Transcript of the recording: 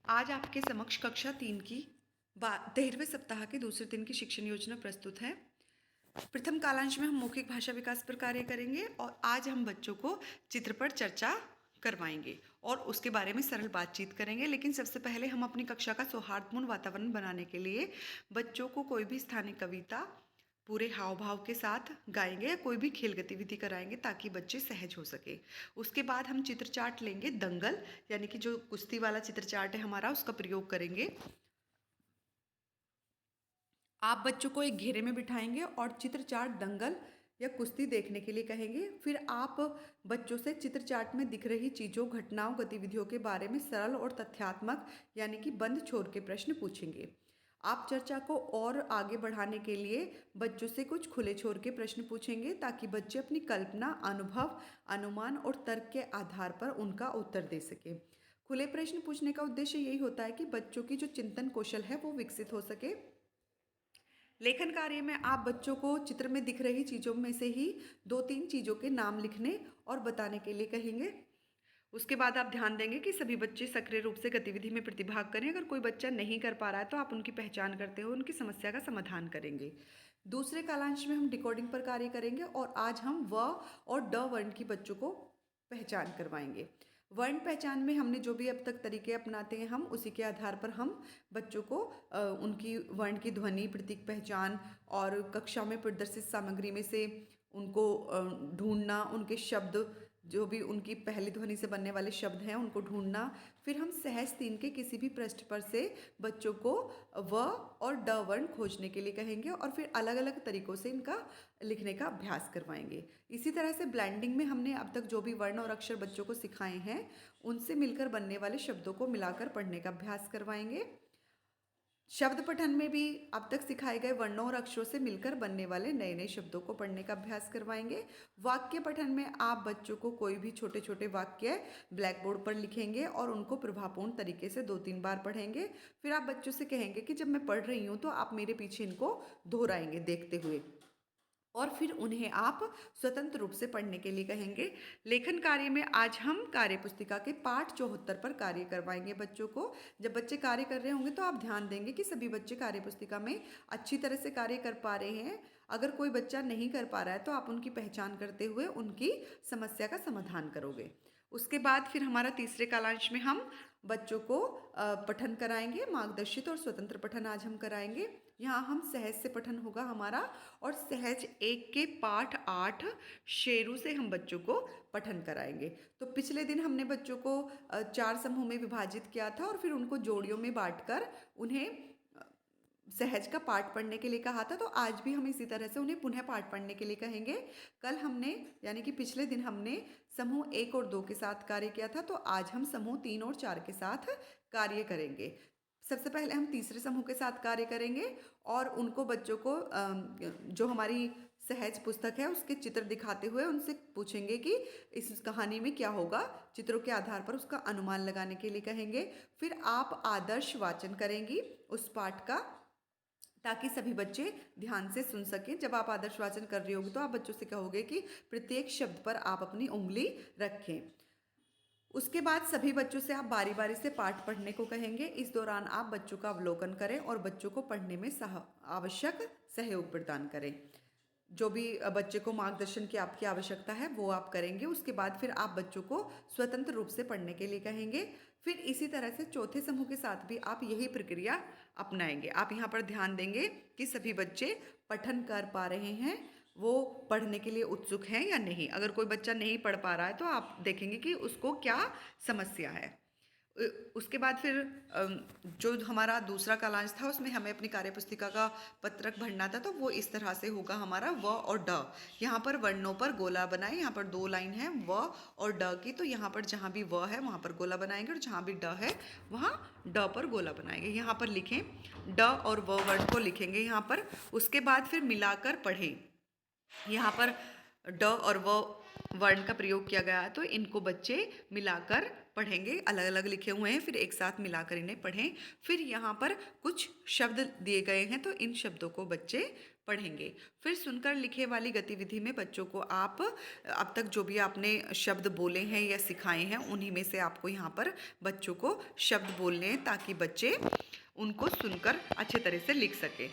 आज आपके समक्ष कक्षा 3 की 13वें सप्ताह के दूसरे दिन की शिक्षण योजना प्रस्तुत है। प्रथम कालांश में हम मौखिक भाषा विकास पर कार्य करेंगे और आज हम बच्चों को चित्र पर चर्चा करवाएंगे और उसके बारे में सरल बातचीत करेंगे। लेकिन सबसे पहले हम अपनी कक्षा का सौहार्दपूर्ण वातावरण बनाने के लिए बच्चों को कोई भी स्थानीय कविता पूरे हाव भाव के साथ गाएंगे या कोई भी खेल गतिविधि कराएंगे ताकि बच्चे सहज हो सके। उसके बाद हम चित्र चार्ट लेंगे, दंगल यानी कि जो कुश्ती वाला चित्र चार्ट है हमारा, उसका प्रयोग करेंगे। आप बच्चों को एक घेरे में बिठाएंगे और चित्र चार्ट, दंगल या कुश्ती देखने के लिए कहेंगे। फिर आप बच्चों से चित्र चार्ट में दिख रही चीज़ों, घटनाओं, गतिविधियों के बारे में सरल और तथ्यात्मक यानी कि बंद छोर के प्रश्न पूछेंगे। आप चर्चा को और आगे बढ़ाने के लिए बच्चों से कुछ खुले छोर के प्रश्न पूछेंगे ताकि बच्चे अपनी कल्पना, अनुभव, अनुमान और तर्क के आधार पर उनका उत्तर दे सके। खुले प्रश्न पूछने का उद्देश्य यही होता है कि बच्चों की जो चिंतन कौशल है वो विकसित हो सके। लेखन कार्य में आप बच्चों को चित्र में दिख रही चीज़ों में से ही 2-3 चीज़ों के नाम लिखने और बताने के लिए कहेंगे। उसके बाद आप ध्यान देंगे कि सभी बच्चे सक्रिय रूप से गतिविधि में प्रतिभाग करें। अगर कोई बच्चा नहीं कर पा रहा है तो आप उनकी पहचान करते हुए उनकी समस्या का समाधान करेंगे। दूसरे कालांश में हम डिकोडिंग पर कार्य करेंगे और आज हम व और ड वर्ण की बच्चों को पहचान करवाएंगे। वर्ण पहचान में हमने जो भी अब तक तरीके अपनाते हैं हम उसी के आधार पर हम बच्चों को उनकी वर्ण की ध्वनि, प्रतीक पहचान और कक्षा में प्रदर्शित सामग्री में से उनको ढूंढना, उनके शब्द जो भी उनकी पहली ध्वनि से बनने वाले शब्द हैं उनको ढूंढना। फिर हम सहज 3 के किसी भी पृष्ठ पर से बच्चों को व और ड वर्ण खोजने के लिए कहेंगे और फिर अलग अलग तरीक़ों से इनका लिखने का अभ्यास करवाएंगे। इसी तरह से ब्लेंडिंग में हमने अब तक जो भी वर्ण और अक्षर बच्चों को सिखाए हैं उनसे मिलकर बनने वाले शब्दों को मिलाकर पढ़ने का अभ्यास करवाएंगे। शब्द पठन में भी अब तक सिखाए गए वर्णों और अक्षरों से मिलकर बनने वाले नए नए शब्दों को पढ़ने का अभ्यास करवाएंगे। वाक्य पठन में आप बच्चों को कोई भी छोटे छोटे वाक्य ब्लैक बोर्ड पर लिखेंगे और उनको प्रभावपूर्ण तरीके से 2-3 बार पढ़ेंगे। फिर आप बच्चों से कहेंगे कि जब मैं पढ़ रही हूँ तो आप मेरे पीछे इनको दोहराएंगे देखते हुए और फिर उन्हें आप स्वतंत्र रूप से पढ़ने के लिए कहेंगे। लेखन कार्य में आज हम कार्य पुस्तिका के पाठ 74 पर कार्य करवाएंगे बच्चों को। जब बच्चे कार्य कर रहे होंगे तो आप ध्यान देंगे कि सभी बच्चे कार्य पुस्तिका में अच्छी तरह से कार्य कर पा रहे हैं। अगर कोई बच्चा नहीं कर पा रहा है तो आप उनकी पहचान करते हुए उनकी समस्या का समाधान करोगे। उसके बाद फिर हमारा तीसरे कालांश में हम बच्चों को पठन कराएंगे। मार्गदर्शित और स्वतंत्र पठन आज हम कराएंगे। यहाँ हम सहज से पठन होगा हमारा और सहज 1 के पाठ 8 शेरू से हम बच्चों को पठन कराएंगे। तो पिछले दिन हमने बच्चों को 4 समूह में विभाजित किया था और फिर उनको जोड़ियों में बांटकर उन्हें सहज का पाठ पढ़ने के लिए कहा था। तो आज भी हम इसी तरह से उन्हें पुनः पाठ पढ़ने के लिए कहेंगे। कल हमने यानी कि पिछले दिन हमने समूह 1 और 2 के साथ कार्य किया था, तो आज हम समूह 3 और 4 के साथ कार्य करेंगे। सबसे पहले हम तीसरे समूह के साथ कार्य करेंगे और उनको बच्चों को जो हमारी सहज पुस्तक है उसके चित्र दिखाते हुए उनसे पूछेंगे कि इस कहानी में क्या होगा। चित्रों के आधार पर उसका अनुमान लगाने के लिए कहेंगे। फिर आप आदर्श वाचन करेंगी उस पाठ का ताकि सभी बच्चे ध्यान से सुन सकें। जब आप आदर्श वाचन कर रही होगी तो आप बच्चों से कहोगे कि प्रत्येक शब्द पर आप अपनी उंगली रखें। उसके बाद सभी बच्चों से आप बारी बारी से पाठ पढ़ने को कहेंगे। इस दौरान आप बच्चों का अवलोकन करें और बच्चों को पढ़ने में आवश्यक सहयोग प्रदान करें। जो भी बच्चे को मार्गदर्शन की आपकी आवश्यकता है वो आप करेंगे। उसके बाद फिर आप बच्चों को स्वतंत्र रूप से पढ़ने के लिए कहेंगे। फिर इसी तरह से चौथे समूह के साथ भी आप यही प्रक्रिया अपनाएंगे। आप यहाँ पर ध्यान देंगे कि सभी बच्चे पठन कर पा रहे हैं, वो पढ़ने के लिए उत्सुक हैं या नहीं। अगर कोई बच्चा नहीं पढ़ पा रहा है तो आप देखेंगे कि उसको क्या समस्या है। उसके बाद फिर जो हमारा दूसरा कालांश था उसमें हमें अपनी कार्यपुस्तिका का पत्रक भरना था, तो वो इस तरह से होगा हमारा व और ड। यहाँ पर वर्णों पर गोला बनाए। यहाँ पर 2 लाइन है व और ड की, तो यहाँ पर जहाँ भी व है वहाँ पर गोला बनाएंगे और जहाँ भी ड है वहाँ ड पर गोला बनाएंगे। यहाँ पर लिखें, ड और व वर्ण को लिखेंगे यहाँ पर। उसके बाद फिर मिलाकर पढ़ें। यहाँ पर ड और व वर्ण का प्रयोग किया गया है तो इनको बच्चे मिलाकर पढ़ेंगे, अलग अलग लिखे हुए हैं, फिर एक साथ मिलाकर इन्हें पढ़ें। फिर यहाँ पर कुछ शब्द दिए गए हैं तो इन शब्दों को बच्चे पढ़ेंगे। फिर सुनकर लिखे वाली गतिविधि में बच्चों को आप अब तक जो भी आपने शब्द बोले हैं या सिखाए हैं उन्हीं में से आपको यहाँ पर बच्चों को शब्द बोलने हैं ताकि बच्चे उनको सुनकर अच्छे तरह से लिख सकें।